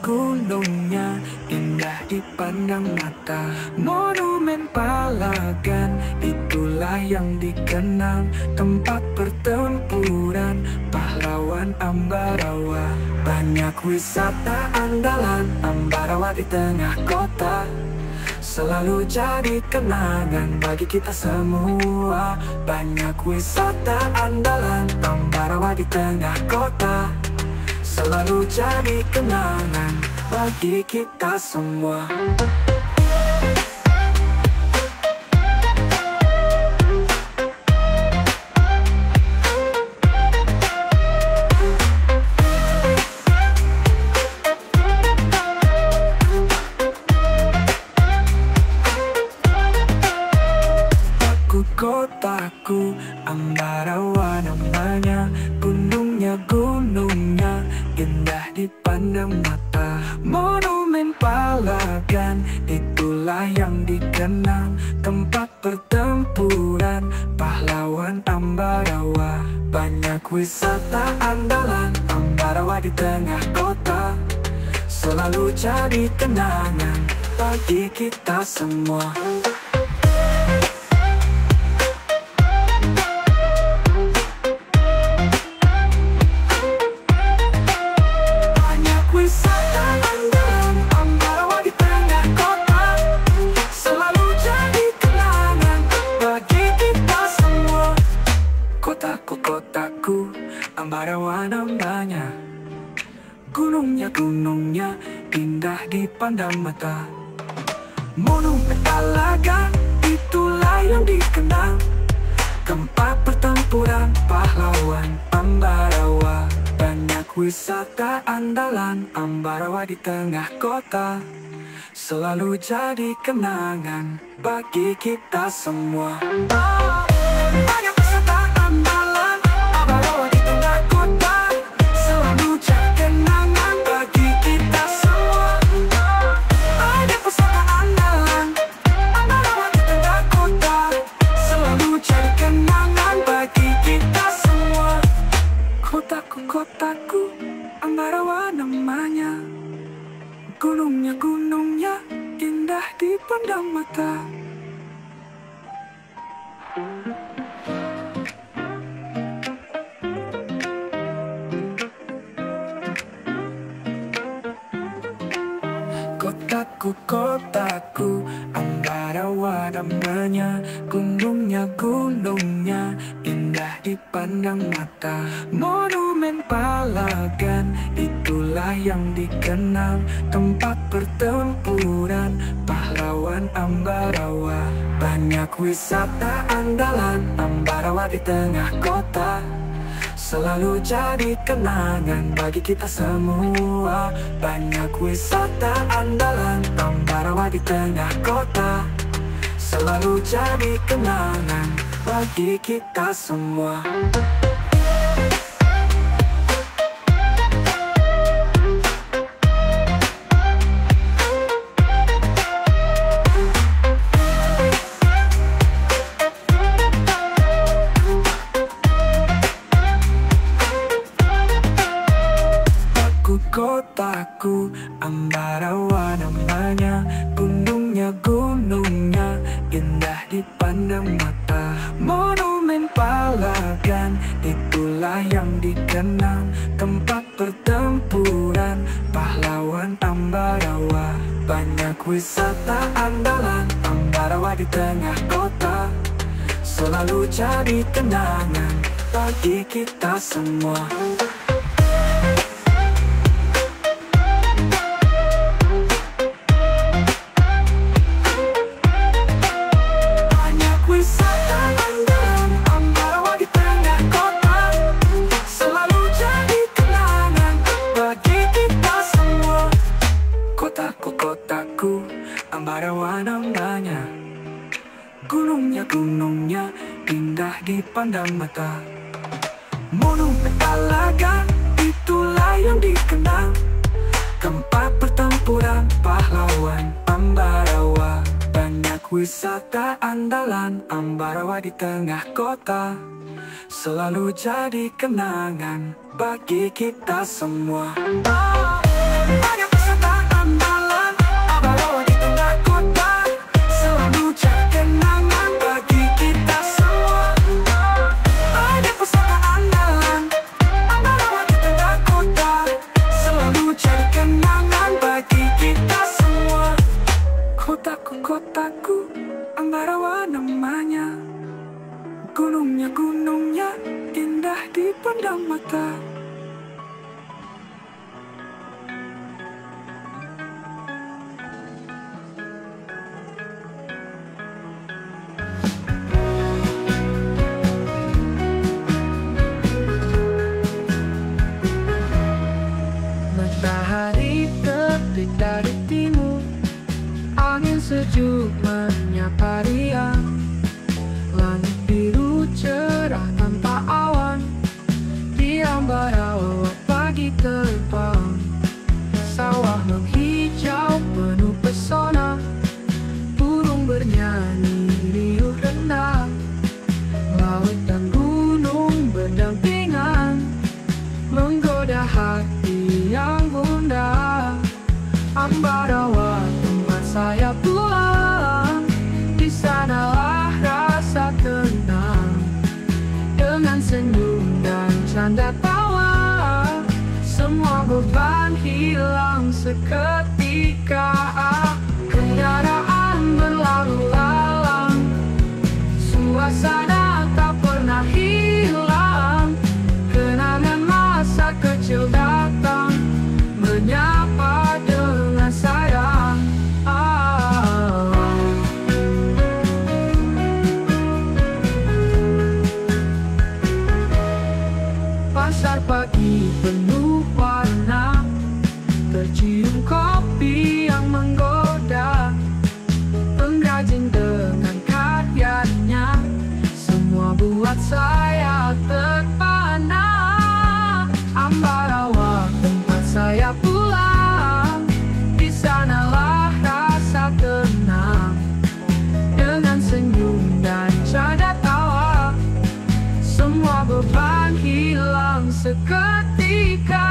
Gunungnya indah dipandang mata. Monumen Palagan, itulah yang dikenang tempat pertempuran pahlawan Ambarawa. Banyak wisata andalan Ambarawa di tengah kota, selalu jadi kenangan bagi kita semua. Banyak wisata andalan Ambarawa di tengah kota, selalu jadi kenangan bagi kita semua. Kotaku Ambarawa namanya, gunungnya indah dipandang mata. Monumen Palagan, itulah yang dikenang tempat pertempuran pahlawan Ambarawa. Banyak wisata andalan Ambarawa di tengah kota, selalu jadi kenangan bagi kita semua. Kotaku Ambarawa namanya, gunungnya indah dipandang mata. Monumen Palagan, itulah yang dikenang tempat pertempuran pahlawan Ambarawa. Banyak wisata andalan Ambarawa di tengah kota, selalu jadi kenangan bagi kita semua. Banyak wisata andalan Ambarawa di tengah kota, selalu jadi kenangan bagi kita semua. Banyak wisata andalan Ambarawa di tengah kota, selalu jadi kenangan bagi kita semua. Kotaku Ambarawa namanya, gunungnya indah dipandang mata. Kotaku Ambarawa namanya, gunungnya indah dipandang mata. Monumen Palagan, itulah yang dikenang tempat pertempuran pahlawan Ambarawa. Banyak wisata andalan Ambarawa di tengah kota, selalu jadi kenangan bagi kita semua. Banyak wisata andalan Ambarawa di tengah kota, selalu jadi kenangan bagi kita semua. Kotaku Ambarawa namanya, gunungnya indah dipandang mata. Monumen Palagan, itulah yang dikenang tempat pertempuran pahlawan Ambarawa. Banyak wisata andalan Ambarawa di tengah kota, selalu jadi kenangan bagi kita semua. Kotaku Ambarawa namanya, gunungnya indah dipandang mata. Monumen Palagan, itulah yang dikenang tempat pertempuran pahlawan Ambarawa. Banyak wisata andalan Ambarawa di tengah kota, selalu jadi kenangan bagi kita semua. Banyak Gunungnya indah dipandang mata. Matahari terbit dari timur, angin sejuk menyapa riang. Langit biru cerah tanpa awan, di ambarawa pagi terbang. Sawah menghijau penuh pesona, burung bernyanyi riuh rendah. Laut dan gunung berdampingan, menggoda hati yang gundah. Ambarawa tempat saya pulang, di sanalah rasa tenang. Dengan senyum dan canda tawa, semua beban hilang seketika. Kendaraan berlalu lalang, suasana tak pernah hilang. Kenangan masa kecil datang, menyapa dengan sayang. Pasar pagi penuh warna, tercium kopi yang menggoda. Pengrajin dengan karyanya, semua buat saya terpana. Ambarawa tempat saya pulang, di sanalah rasa tenang. Dengan senyum dan canda tawa, semua beban hilang seketika.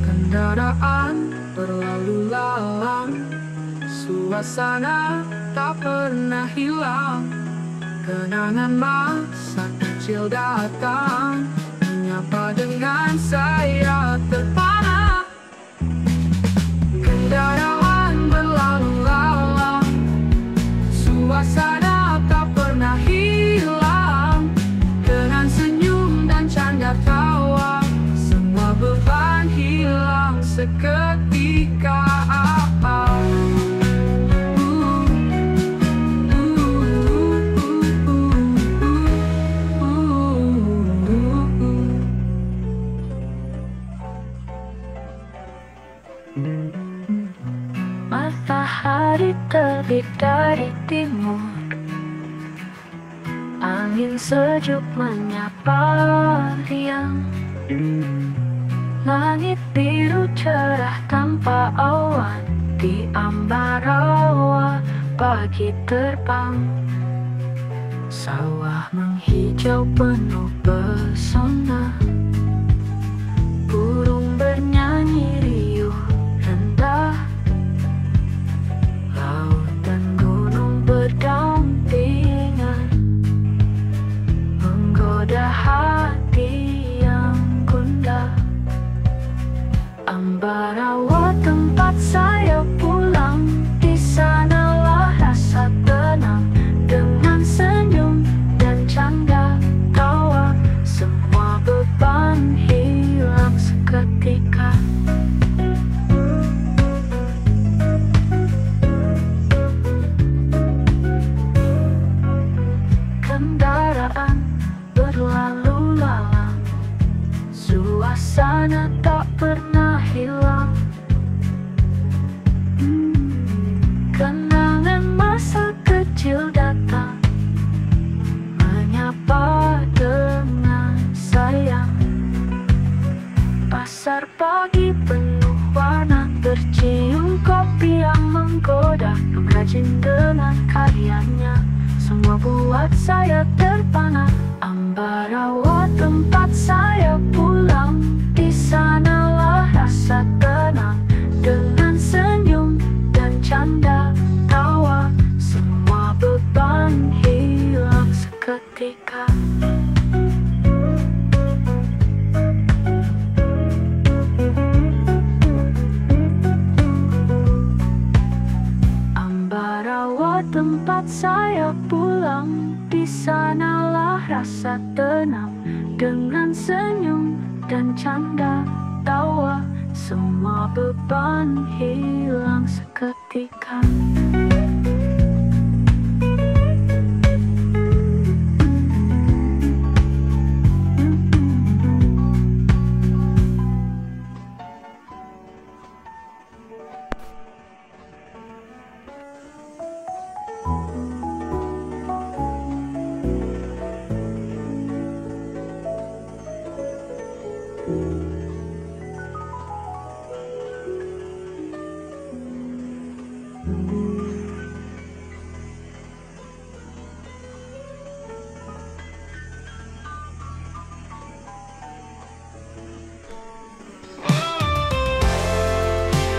Kendaraan berlalu lalang, suasana tak pernah hilang. Kenangan masa kecil datang, menyapa dengan saya terpana. Kendaraan berlalu lalang, suasana tak pernah hilang. Dengan senyum dan canda tawa, semua beban hilang seketika. Matahari terbit dari timur, angin sejuk menyapa riang. Langit biru cerah tanpa awan, di ambarawa pagi terbang. Sawah menghijau penuh pesona, burung bernyanyi riuh rendah. Laut dan gunung berdampingan, menggoda hati yang gundah. Ambarawa tempat saya pulang, di sanalah rasa tenang. Dengan senyum dan canda tawa, semua beban hilang seketika. tempat saya pulang, di sanalah rasa tenang. Dengan senyum dan canda tawa, semua beban hilang seketika.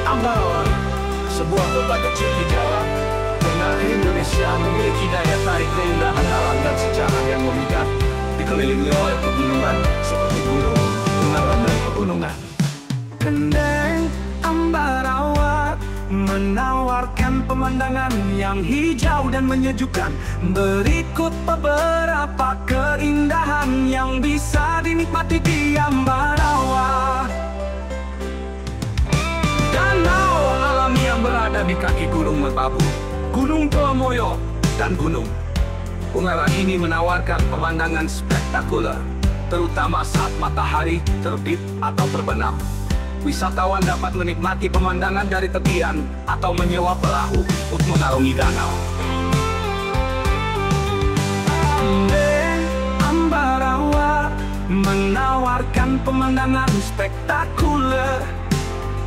Ambarawa, sebuah kota kecil di Jawa Tengah Indonesia, memiliki daya tarik keindahan alam dan sejarah yang memikat, dikelilingi oleh pegunungan seperti Gunung Ungaran dan Pegunungan. Kendeng Ambarawa menawarkan pemandangan yang hijau dan menyejukkan. Berikut beberapa keindahan yang bisa dinikmati di Ambarawa. Danau alami yang berada di kaki Gunung Merbabu, Gunung Bromoyo, dan Gunung Ungaran ini menawarkan pemandangan spektakuler, terutama saat matahari terbit atau terbenam. Wisatawan dapat menikmati pemandangan dari tepian atau menyewa perahu untuk mengarungi danau. Ambarawa menawarkan pemandangan spektakuler,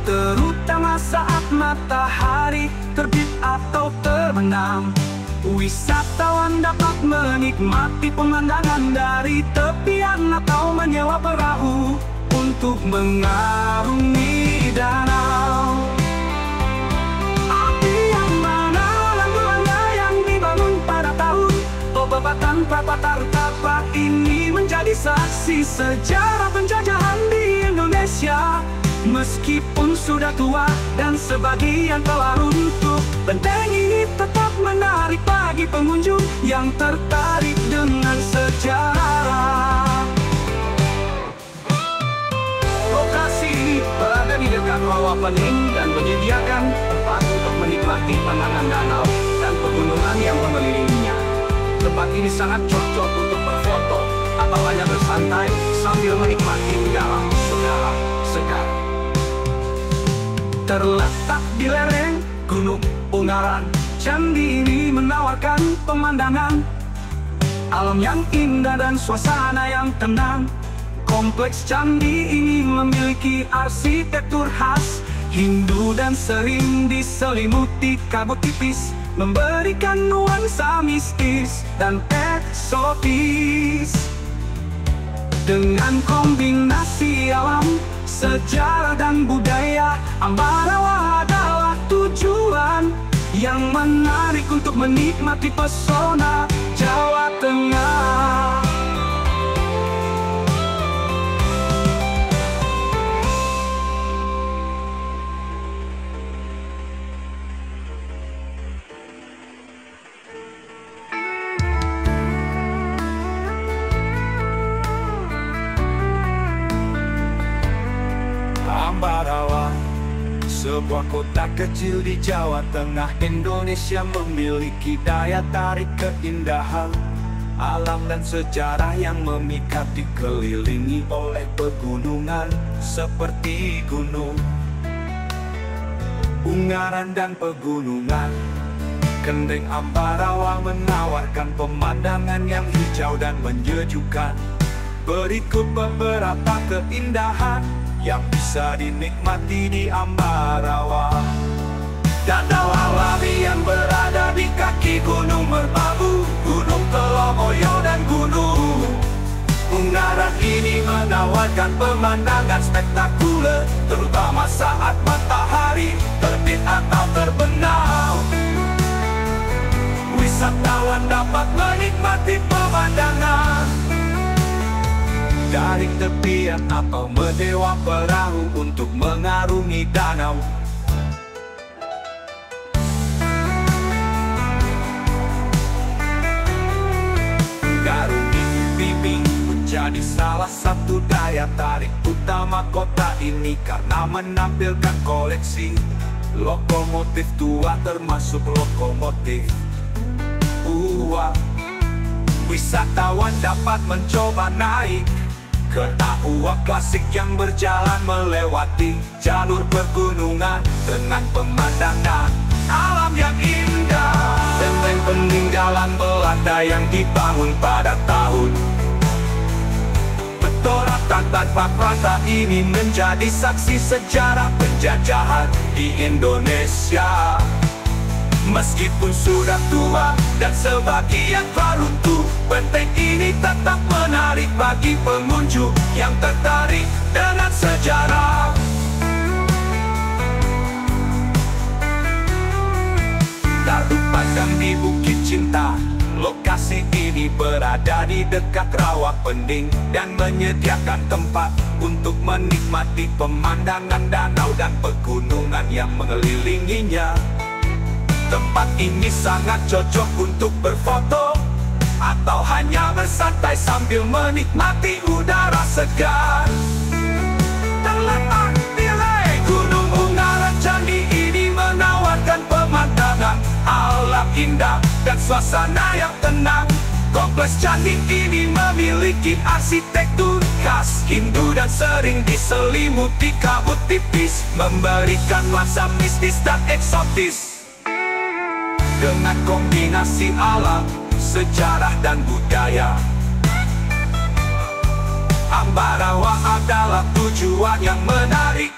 terutama saat matahari terbit atau terbenam. Wisatawan dapat menikmati pemandangan dari tepian atau menyewa perahu untuk mengarungi danau. Api yang mana lampu-lampu yang dibangun pada tahun Obebatan Prapatar ini menjadi saksi sejarah penjajahan di Indonesia. Meskipun sudah tua dan sebagian telah runtuh, benteng ini tetap menarik bagi pengunjung yang tertarik dengan sejarah. Lokasi ini berada di dekat rawa pening dan menyediakan tempat untuk menikmati pandangan danau dan pegunungan yang mengelilinginya. Tempat ini sangat cocok untuk berfoto atau hanya bersantai sambil menikmati udara segar. Terletak di lereng Gunung Ungaran, candi ini menawarkan pemandangan alam yang indah dan suasana yang tenang. Kompleks candi ini memiliki arsitektur khas Hindu dan sering diselimuti kabut tipis, memberikan nuansa mistis dan eksotis. Dengan kombinasi alam, sejarah dan budaya, Ambarawa adalah tujuan yang menarik untuk menikmati pesona Jawa Tengah. Ambarawa, sebuah kota kecil di Jawa Tengah Indonesia, memiliki daya tarik keindahan alam dan sejarah yang memikat, dikelilingi oleh pegunungan seperti Gunung Ungaran dan Pegunungan. Kendeng Ambarawa menawarkan pemandangan yang hijau dan menyejukkan. Berikut beberapa keindahan yang bisa dinikmati di Ambarawa. Danau alami yang berada di kaki Gunung Merbabu, Gunung Bromoyo, dan Gunung Ungaran ini menawarkan pemandangan spektakuler, terutama saat matahari terbit atau terbenam. Wisatawan dapat menikmati pemandangan dari tepian atau menyewa perahu untuk mengarungi danau. menjadi salah satu daya tarik utama kota ini karena menampilkan koleksi lokomotif tua termasuk lokomotif uap. Wisatawan dapat mencoba naik kereta uap klasik yang berjalan melewati jalur pegunungan dengan pemandangan alam yang indah. Benteng peninggalan Belanda yang dibangun pada tahun Betoratan tanpa perata ini menjadi saksi sejarah penjajahan di Indonesia. Meskipun sudah tua dan sebagian runtuh, benteng ini tetap menarik bagi pengunjung yang tertarik dengan sejarah. Dalu Pandang di Bukit Cinta, lokasi ini berada di dekat rawa Pending dan menyediakan tempat untuk menikmati pemandangan danau dan pegunungan yang mengelilinginya. Tempat ini sangat cocok untuk berfoto atau hanya bersantai sambil menikmati udara segar. Terletak di lereng Gunung Ungaran, candi ini menawarkan pemandangan alam indah dan suasana yang tenang. Kompleks candi ini memiliki arsitektur khas Hindu dan sering diselimuti kabut tipis, memberikan nuansa mistis dan eksotis. Dengan kombinasi alam, sejarah dan budaya, Ambarawa adalah tujuan yang menarik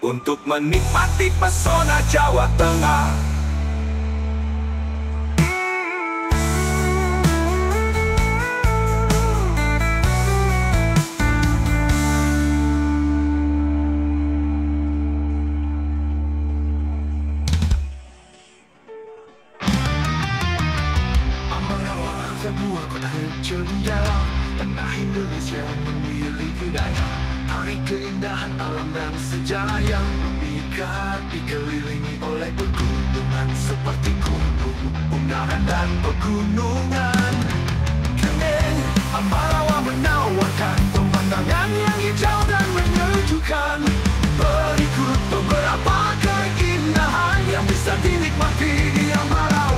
untuk menikmati pesona Jawa Tengah. Sebuah kota ceria, tanah Indonesia memiliki daya tarik keindahan alam dan sejarah yang memikat, dikelilingi oleh pegunungan seperti Gunung Ungaran dan pegunungan Kendeng. Ambarawa menawarkan pemandangan yang hijau dan menyejukkan. Berikut beberapa keindahan yang bisa dinikmati di Ambarawa.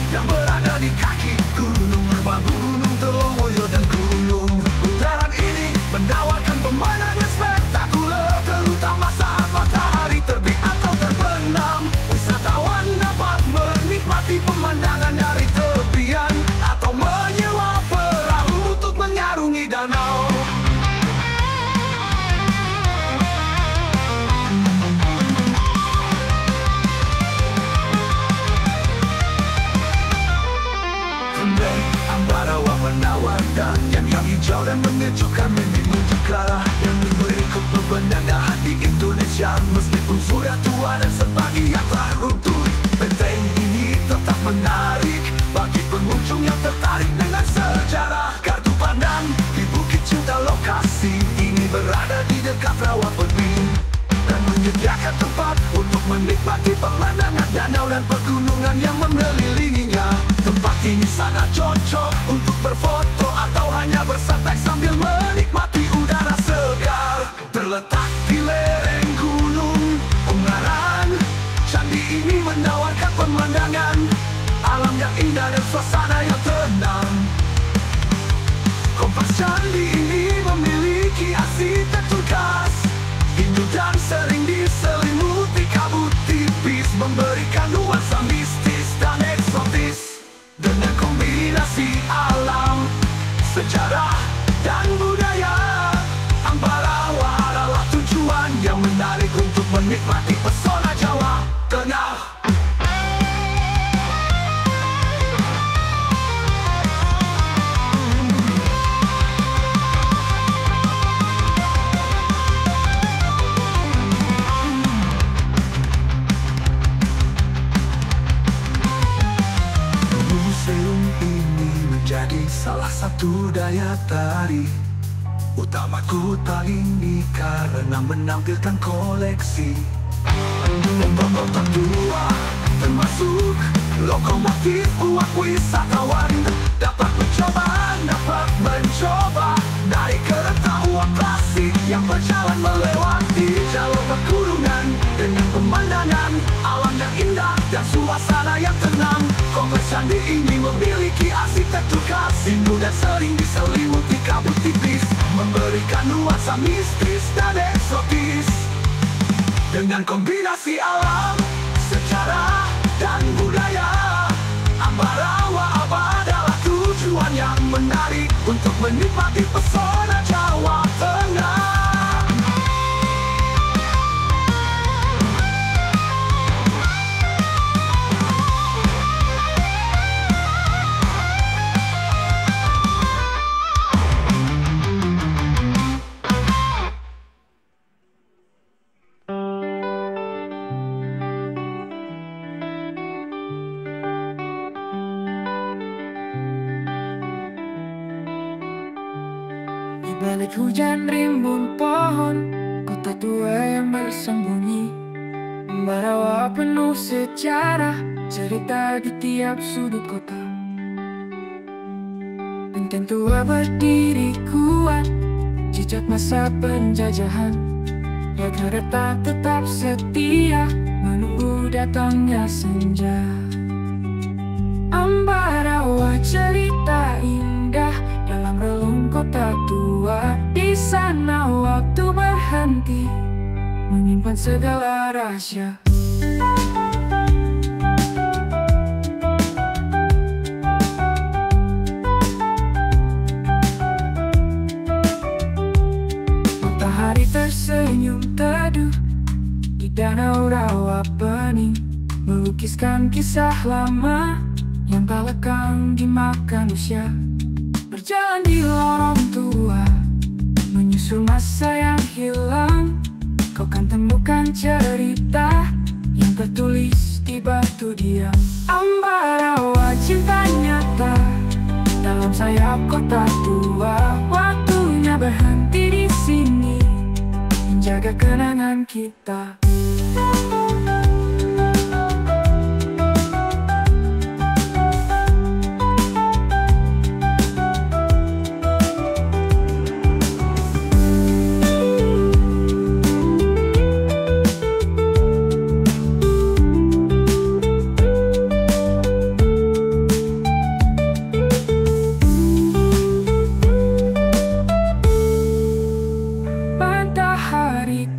Yang berada di kaki gunung Merbabu, Gunung Telomoyo dan Gunung Ungaran ini menawarkan pemandangan spektakuler, terutama saat matahari terbit atau terbenam. Wisatawan dapat menikmati pemandangan dari tepian atau menyewa perahu untuk mengarungi danau. Ambarawa menawarkan yang hijau dan mengejutkan, menuju ke arah yang berikut pemandangan di Indonesia. Meskipun sudah tua dan sebagian telah runtuh, benteng ini tetap menarik bagi pengunjung yang tertarik dengan sejarah. Gardu Pandang di Bukit Cinta, lokasi ini berada di dekat rawa Pending dan menyediakan tempat untuk menikmati pemandangan danau dan pegunungan yang mengelilinginya. Tempat ini sangat cocok untuk berfoto atau hanya bersantai sambil menikmati udara segar. Terletak di lereng Gunung Ungaran, candi ini menawarkan pemandangan alam yang indah dan suasana yang tenang. Kompleks candi ini memiliki arsitektur khas Hindu dan sering diselimuti kabut tipis, memberikan nuansa mistis dan eksotis. Dengan kombinasi alam, sejarah, dan budaya, Ambarawa adalah tujuan yang menarik untuk menikmati pesona Jawa Tengah. Museum ini menjadi salah satu daya tarik Utamaku tak ini karena menampilkan koleksi Bapak tua termasuk lokomotif uang wisatawan. Dapat mencoba dari kereta uang klasik yang berjalan melewati jalur pegunungan dengan pemandangan alam yang indah dan suasana yang tenang. Kompleks candi ini memiliki arsitektur khas Hindu dan sering diselimuti kabut tipis, memberikan nuansa mistis dan eksotis. Dengan kombinasi alam, sejarah, dan budaya, Ambarawa adalah tujuan yang menarik untuk menikmati pesona Jawa Tengah. Balik hujan rimbun pohon, kota tua yang bersembunyi. Ambarawa penuh sejarah, cerita di tiap sudut kota. Benteng tua berdiri kuat, jejak masa penjajahan. Jakarta tetap setia, menunggu datangnya senja. Ambarawa cerita indah dalam relung kota tua. Di sana waktu berhenti, menyimpan segala rahasia. Matahari tersenyum teduh di danau rawa bening, melukiskan kisah lama yang tak lekang dimakan usia. Berjalan di lorong tua, menyusul masa yang hilang, kau kan temukan cerita yang tertulis di batu diam. Ambarawa cinta nyata dalam sayap kota tua. Waktunya berhenti di sini, menjaga kenangan kita.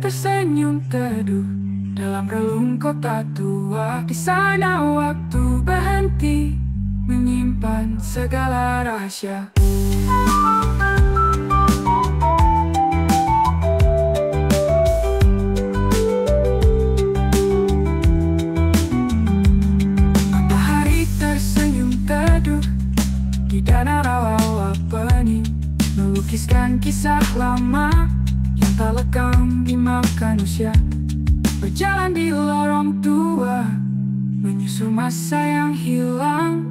Tersenyum teduh dalam relung kota tua. Di sana waktu berhenti, menyimpan segala rahasia. Matahari tersenyum teduh di danau rawa bening, melukiskan kisah lama yang tak lekang dimakan usia. Berjalan di lorong tua, menyusul masa yang hilang,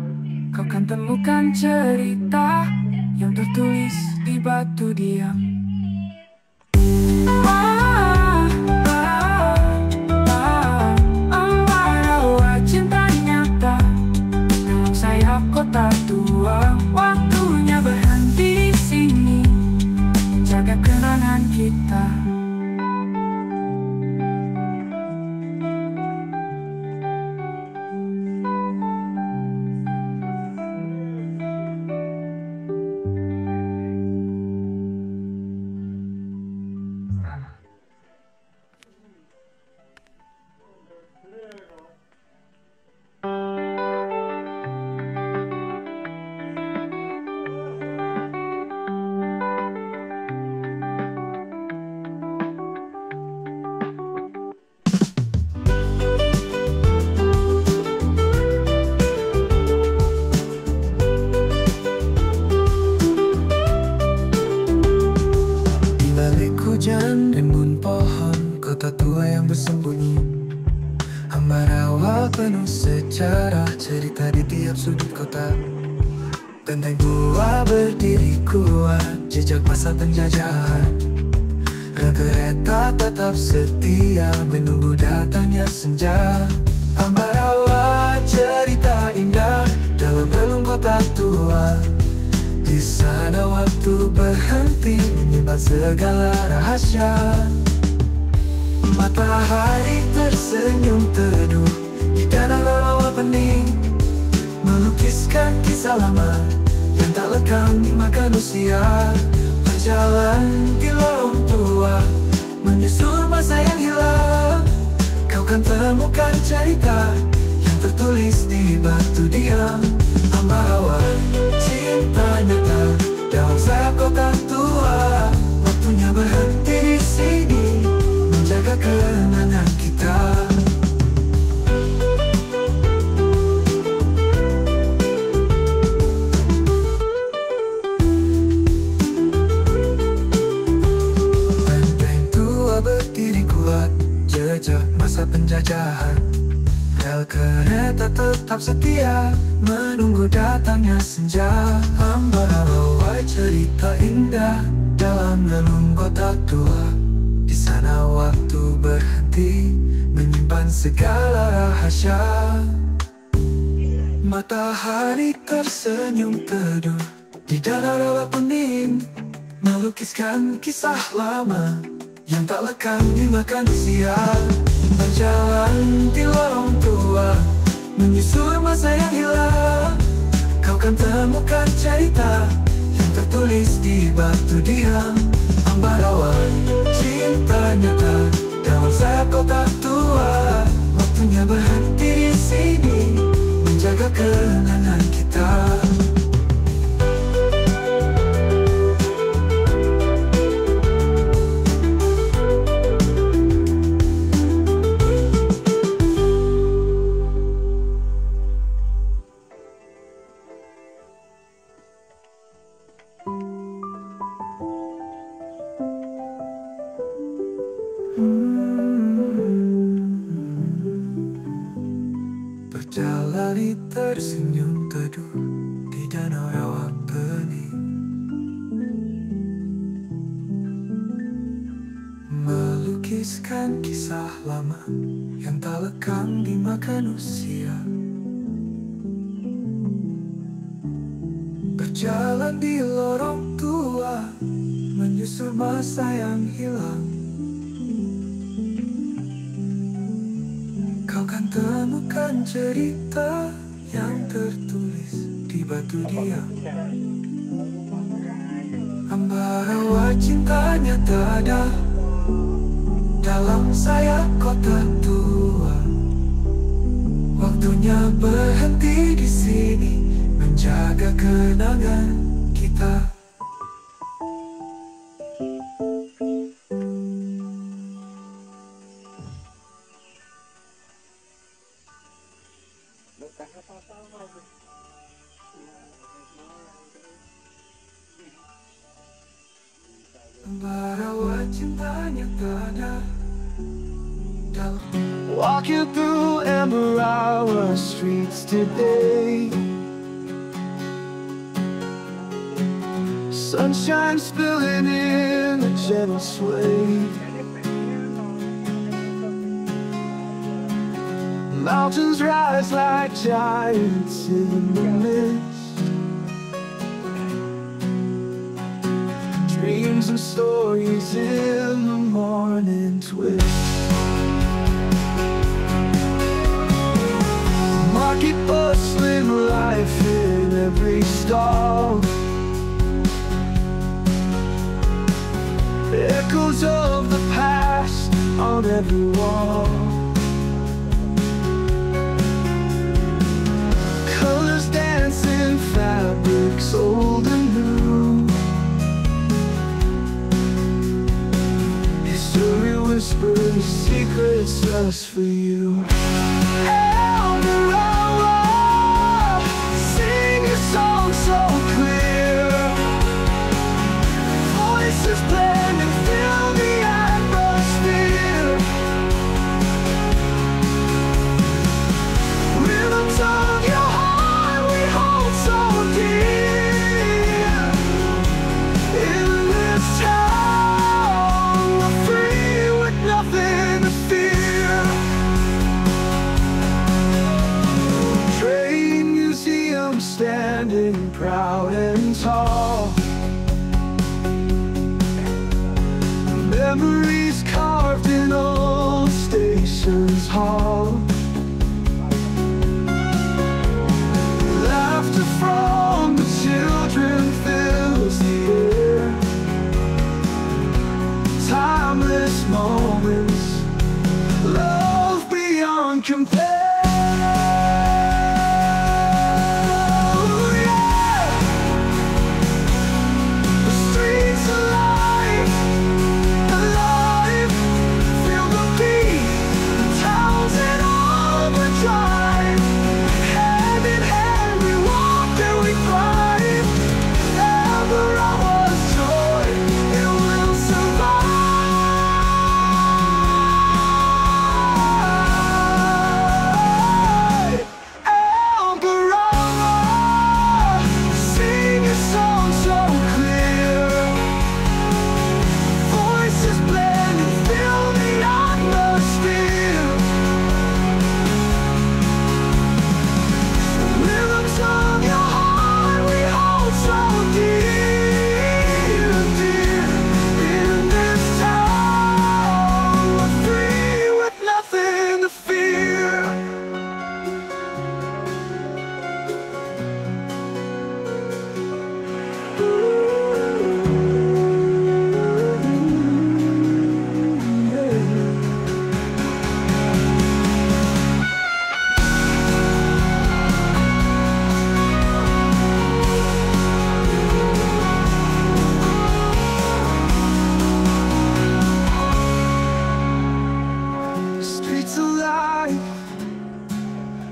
kau kan temukan cerita yang tertulis di batu diam. Ambarawa cinta nyata dalam sayap kota tua. Waktunya berhenti di sini, jaga kenangan kita. Hujan rimbun pohon, kota tua yang bersembunyi. Ambarawa penuh sejarah, cerita di tiap sudut kota. Benteng tua berdiri kuat, jejak masa penjajahan. Rel kereta tetap setia menunggu datangnya senja. Ambarawa cerita indah dalam relung kota tua. Di sana waktu berhenti menyimpan segala rahasia. Matahari tersenyum teduh di danau rawa bening, melukiskan kisah lama yang tak lekang di manusia. Berjalan di lorong tua, menyusul masa yang hilang. Kau kan temukan cerita yang tertulis di batu diam. Ambarawa cinta nyata dalam sayap kota tua. Waktunya berhenti di sini, menjaga kenangan kita. Benteng tua berdiri kuat, jejak masa penjajahan. Rel kereta tetap setia menunggu datangnya senja. Ambarawa cerita indah dalam relung kota tua. Di sana waktu berhenti menyimpan segala rahasia. Matahari tersenyum teduh di danau rawa bening, melukiskan kisah lama yang tak lekang dimakan usia. Berjalan di lorong tua, menyusul masa yang hilang. Kau kan temukan cerita yang tertulis di batu diam. Ambarawa cinta nyata dalam sayap kota tua. Waktunya berhenti di sini, menjaga kenangan kita. Berjalan tersenyum teduh di danau rawa bening, melukiskan kisah lama yang tak lekang dimakan usia. Berjalan di lorong tua, menyusul masa yang hilang. Kau kan temukan cerita yang tertulis di batu diam. Ambarawa cintanya tak ada dalam sayap kota tua. Waktunya berhenti di sini, menjaga kenangan kita. Ambarawa cintanya tak ada dalam. Walking through Ambarawa streets today, sunshine spilling in a gentle sway. Mountains rise like giants in the mist. Dreams and stories in the morning twist. Market bustling, life in every stall. Echoes of the past on every wall. Colors dancing, fabrics old and new. History whispers secrets just for you. Ambarawa, sing a song so clear. Voices blend and fill the atmosphere. Rhythms of your heart we hold so dear. standing proud and tall. Memories carved in old stations hall. Laughter from the children fills the air. Timeless moments, love beyond compare.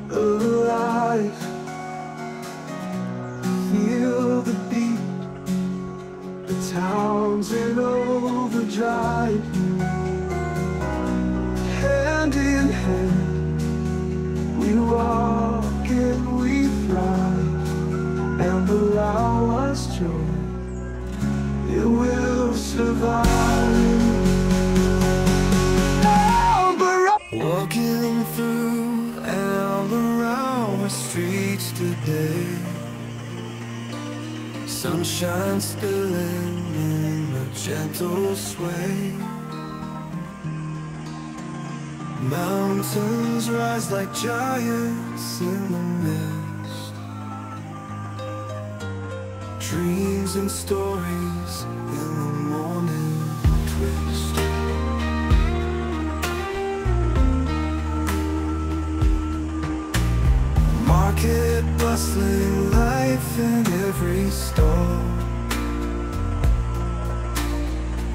Alive, feel the beat, the town's in overdrive. Hand in hand, we walk and we thrive, and allow us joy, it will survive. Walking through and around the streets today, sunshine spilling in a gentle sway. Mountains rise like giants in the mist. Dreams and stories in the morning twist. Market bustling, life in every stall.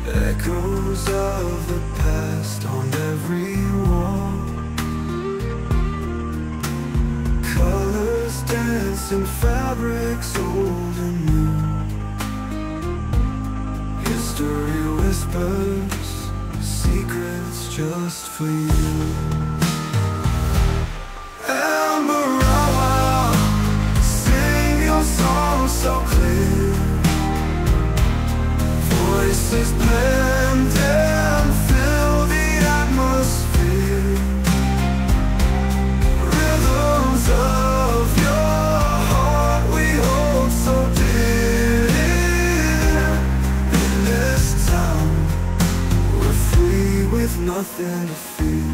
Echoes of the past on every wall. Colors dance in fabrics old and new. History whispers secrets just for you. So clear, voices blend and fill the atmosphere. Rhythms of your heart we hold so dear. In this town, we're free with nothing to fear.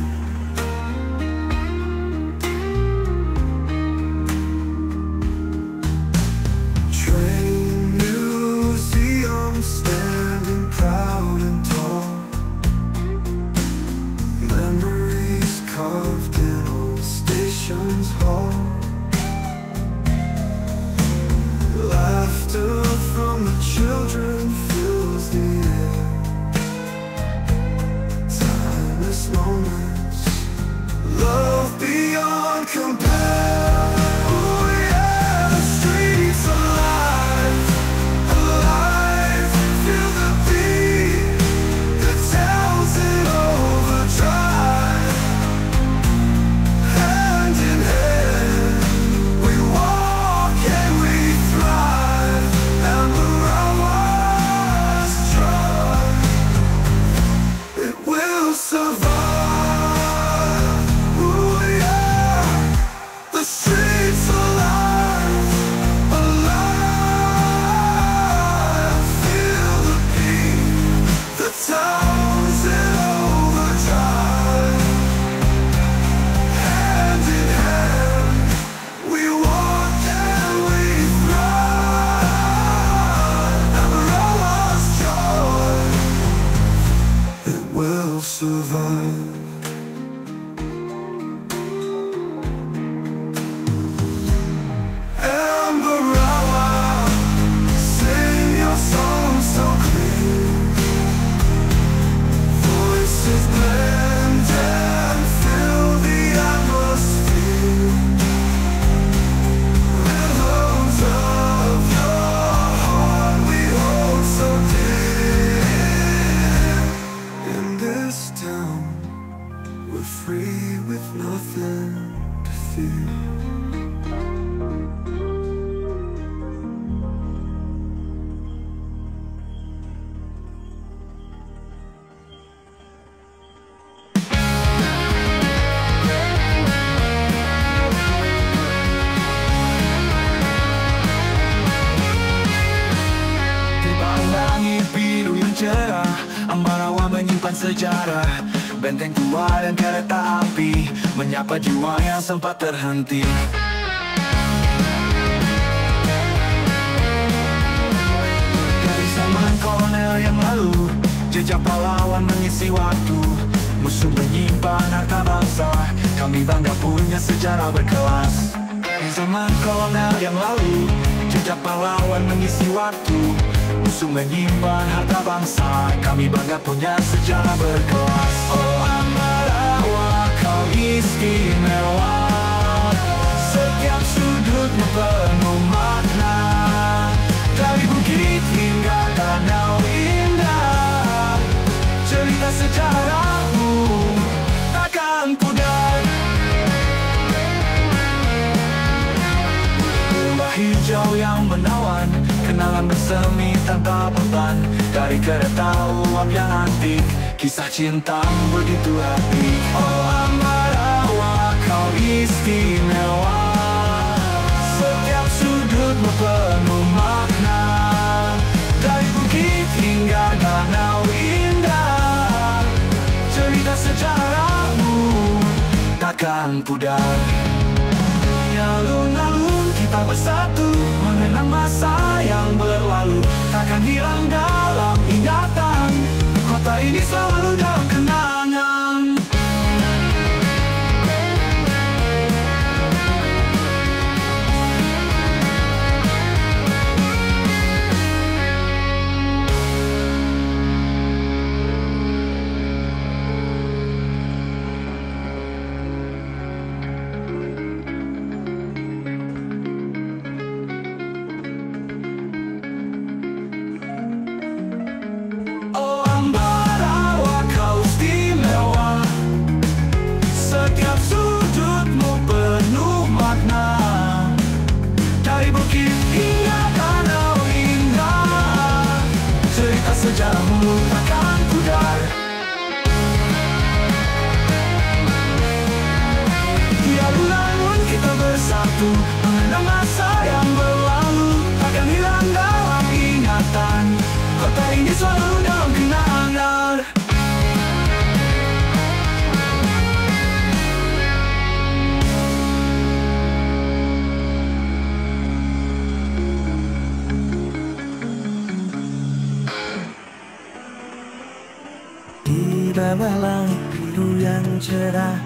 sejarah. Benteng tua dan kereta api menyapa jiwa yang sempat terhenti. Dari zaman kolonial yang lalu, jejak pahlawan mengisi waktu. Musuh menyimpan harta bangsa, kami bangga punya sejarah berkelas. Dari zaman kolonial yang lalu, jejak pahlawan mengisi waktu. Musuh menyimpan harta bangsa, kami bangga punya sejarah berkelas. Oh Ambarawa, kau istimewa, setiap sudutmu penuh makna. Dari bukit hingga danau indah, cerita sejarahmu takkan pudar. Lembah hijau yang menawan, kenangan bersemi tanpa beban. Dari kereta uap yang antik, kisah cintamu begitu happy. Oh Ambarawa, kau istimewa, setiap sudutmu penuh makna. Dari bukit hingga danau indah, cerita sejarahmu takkan pudar. Alun-alun kita bersatu, mengenang masa yang berlalu, takkan hilang dalam ingatan. Kota ini selalu dalam kenangan. Sejarahmu takkan pudar. Di alun-alun kita bersatu, mengenang masa yang berlalu, takkan hilang dalam ingatan. Kota ini selalu dalam kenangan. Di bawah langit biru yang cerah,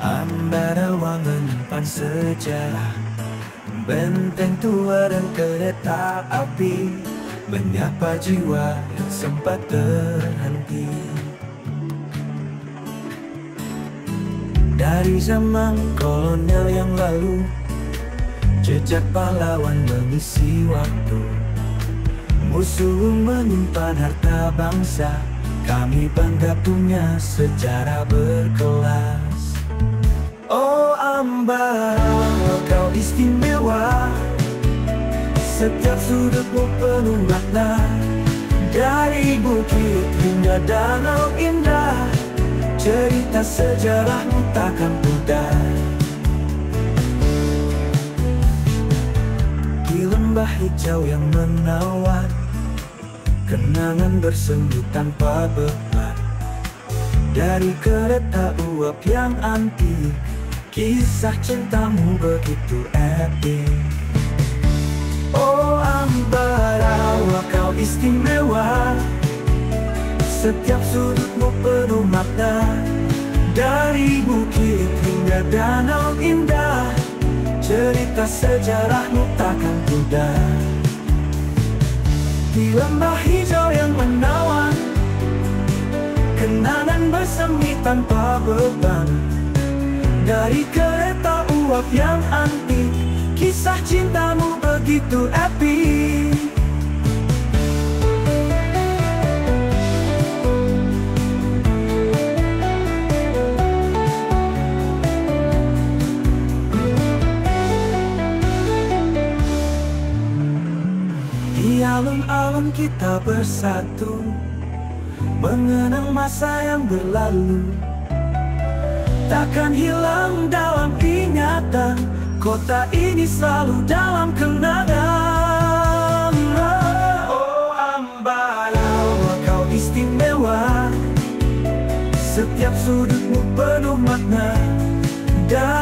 Ambarawa menyimpan sejarah. Benteng tua dan kereta api menyapa jiwa yang sempat terhenti. Dari zaman kolonial yang lalu, jejak pahlawan mengisi waktu. Musuh menyimpan harta bangsa, kami bangga punya sejarah berkelas. Oh Ambarawa, kau istimewa, setiap sudutmu penuh makna. Dari bukit hingga danau indah, cerita sejarahmu takkan pudar. Di lembah hijau yang menawan, kenangan bersemi tanpa beban. Dari kereta uap yang antik, kisah cintamu begitu epic. Oh Ambarawa, kau istimewa, setiap sudutmu penuh makna. Dari bukit hingga danau indah, cerita sejarahmu takkan pudar. Di lembah hijau yang menawan, kenangan bersemi tanpa beban. Dari kereta uap yang antik, kisah cintamu begitu epic. Di alun-alun kita bersatu, mengenang masa yang berlalu, takkan hilang dalam ingatan. Kota ini selalu dalam kenangan. Oh Ambarawa, kau istimewa,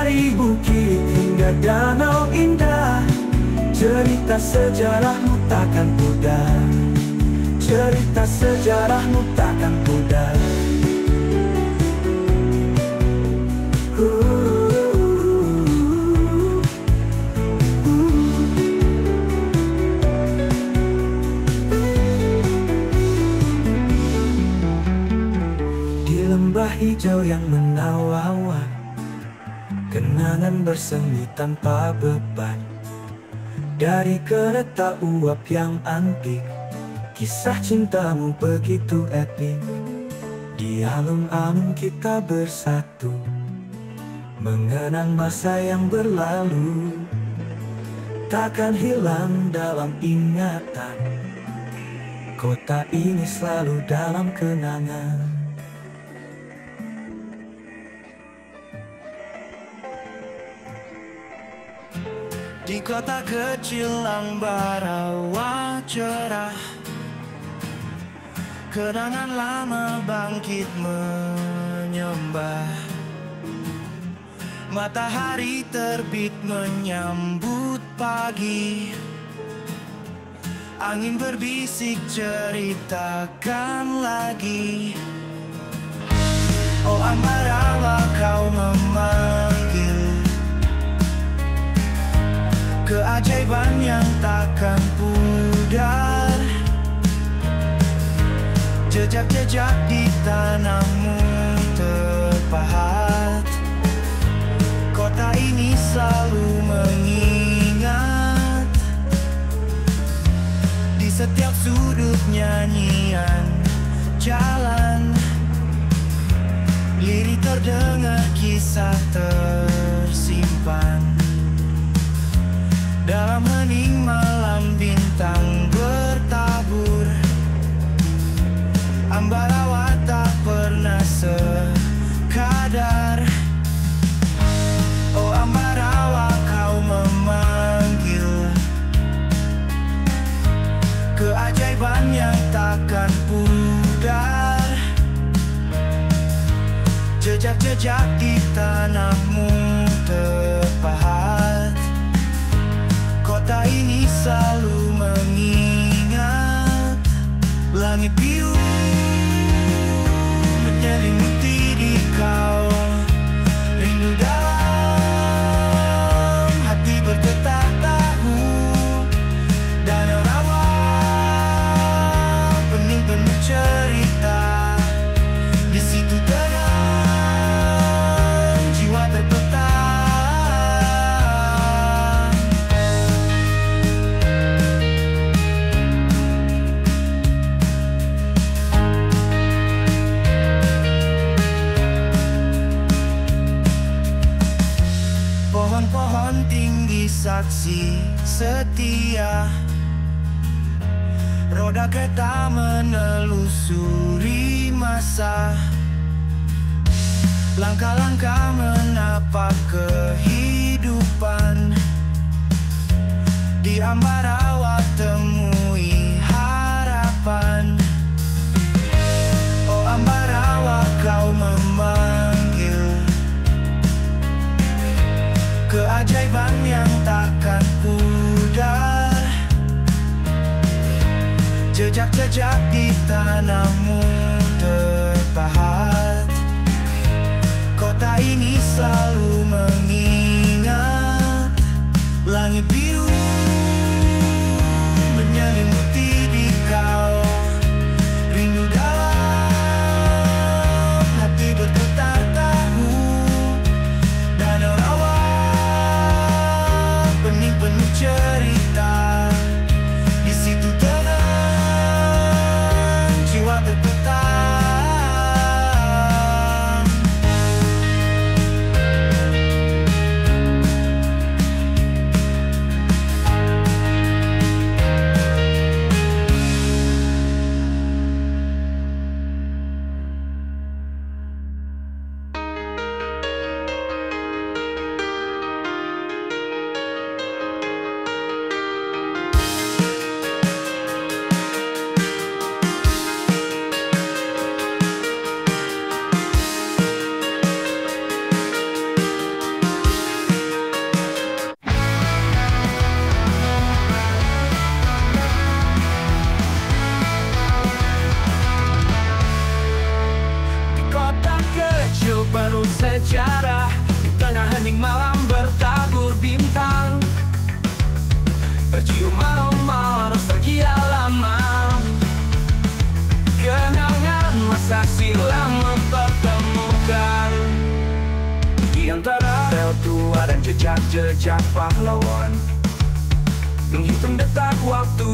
Dari bukit hingga danau indah, cerita sejarahmu takkan pudar. Cerita sejarahmu takkan pudar. Di lembah hijau yang menawan, kenangan bersemi tanpa beban. Dari kereta uap yang antik, kisah cintamu begitu epik. Di alun-alun kita bersatu, mengenang masa yang berlalu. Takkan hilang dalam ingatan, kota ini selalu dalam kenangan. Di kota kecil Ambarawa cerah, kenangan lama bangkit menyembah. Matahari terbit menyambut pagi, angin berbisik ceritakan lagi. Oh Ambarawa, kau memanggil keajaiban yang takkan pudar. Jejak-jejak di tanahmu terpahat, kota ini selalu mengingat. Di setiap sudut nyanyian jalan, lirik terdengar, kisah tersimpan. Dalam hening malam bintang bertabur, Ambarawa tak pernah sekadar. Oh Ambarawa, kau memanggil keajaiban yang takkan pudar. Jejak-jejak di tanahmu terpahat, kota ini selalu mengingat. Langit biru menyelimuti di kau, rindu dalam hati bergetar tahu. Danau rawa penuh cerita, di situ tenang jiwa terpetang. Pohon-pohon tinggi saksi setia, roda kereta menelusuri masa. Langkah-langkah menapak kehidupan. Di Ambarawa temui harapan. Oh Ambarawa, kau memanggil keajaiban yang takkan pudar. Jejak-jejak di tanahmu terpahat, kota ini selalu mengingat. Langit biru menyelimuti di kau, rindu dalam hati bergetar tahu. Danau rawa penuh cerita, di situ tenang jiwa terpetang. tercium aroma nostalgia lama. Kenangan masa silam mempertemukan di antara rel tua dan jejak-jejak pahlawan. Menghitung detak waktu